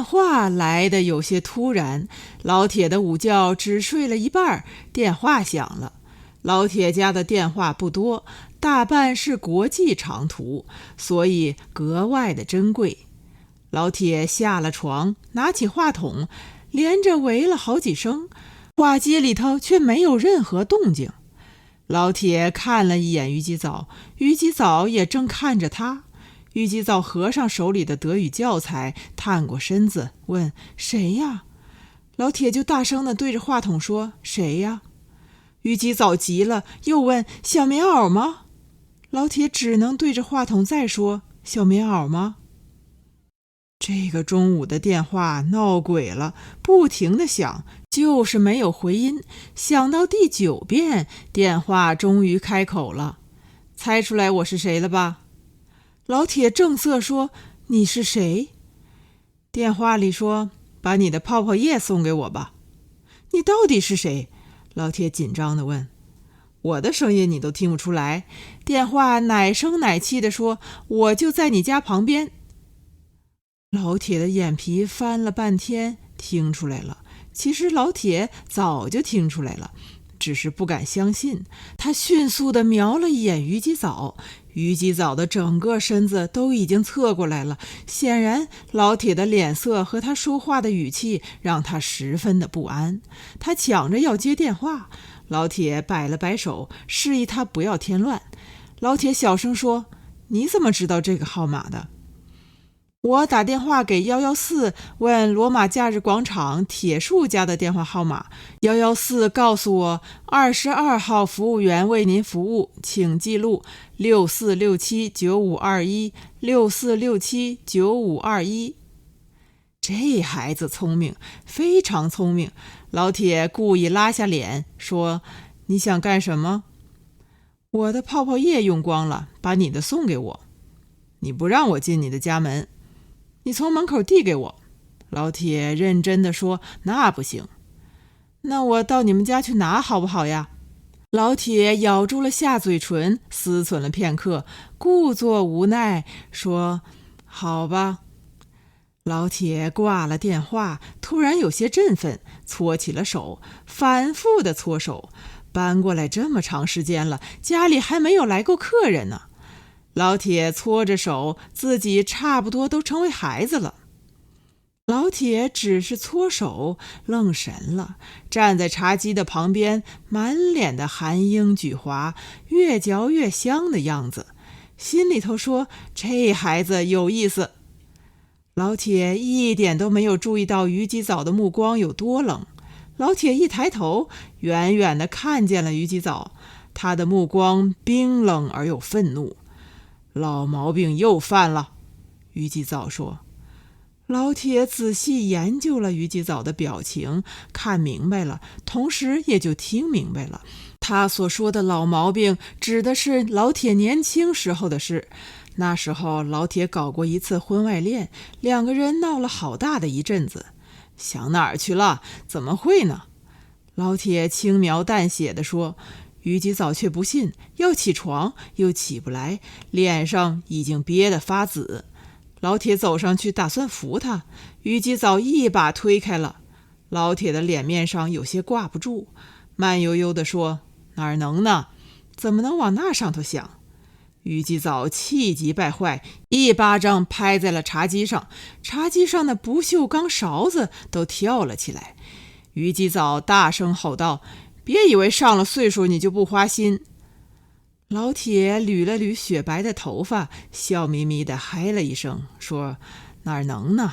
电话来得有些突然，老铁的午觉只睡了一半，电话响了。老铁家的电话不多，大半是国际长途，所以格外的珍贵。老铁下了床，拿起话筒，连着喂了好几声，话机里头却没有任何动静。老铁看了一眼于吉早，于吉早也正看着他。于吉早合上手里的德语教材，探过身子问：谁呀？老铁就大声地对着话筒说：谁呀？于吉早急了，又问：小棉袄吗？老铁只能对着话筒再说：小棉袄吗？这个中午的电话闹鬼了，不停地响，就是没有回音。响到第9遍，电话终于开口了。猜出来我是谁了吧？老铁正色说：你是谁？电话里说：把你的泡泡液送给我吧。你到底是谁？老铁紧张地问。我的声音你都听不出来？电话奶声奶气地说：我就在你家旁边。老铁的眼皮翻了半天，听出来了。其实老铁早就听出来了，只是不敢相信。他迅速地瞄了一眼于吉早，于吉早的整个身子都已经侧过来了，显然老铁的脸色和他说话的语气让他十分的不安。他抢着要接电话，老铁摆了摆手，示意他不要添乱。老铁小声说：你怎么知道这个号码的？我打电话给114，问罗马假日广场铁树家的电话号码。114告诉我22号服务员为您服务，请记录64679521 64679521。这孩子聪明，非常聪明。老铁故意拉下脸说：你想干什么？我的泡泡液用光了，把你的送给我。你不让我进你的家门，你从门口递给我。老铁认真地说：那不行。那我到你们家去拿好不好呀？老铁咬住了下嘴唇，思忖了片刻，故作无奈说：好吧。老铁挂了电话，突然有些振奋，搓起了手，反复的搓手。搬过来这么长时间了，家里还没有来过客人呢。老铁搓着手，自己差不多都成为孩子了。老铁只是搓手，愣神了，站在茶几的旁边，满脸的含英举华，越嚼越香的样子，心里头说：这孩子有意思。老铁一点都没有注意到于吉早的目光有多冷。老铁一抬头，远远地看见了于吉早，他的目光冰冷而又愤怒。老毛病又犯了，于吉早说。老铁仔细研究了于吉早的表情，看明白了，同时也就听明白了。他所说的老毛病指的是老铁年轻时候的事。那时候老铁搞过一次婚外恋，两个人闹了好大的一阵子。想哪儿去了？怎么会呢？老铁轻描淡写地说。于吉早却不信，要起床又起不来，脸上已经憋得发紫。老铁走上去打算扶他，于吉早一把推开了。老铁的脸面上有些挂不住，慢悠悠地说：哪儿能呢？怎么能往那上头想？于吉早气急败坏，一巴掌拍在了茶几上，茶几上的不锈钢勺子都跳了起来。于吉早大声吼道：别以为上了岁数你就不花心。老铁捋了捋雪白的头发，笑眯眯地嗨了一声，说：哪儿能呢？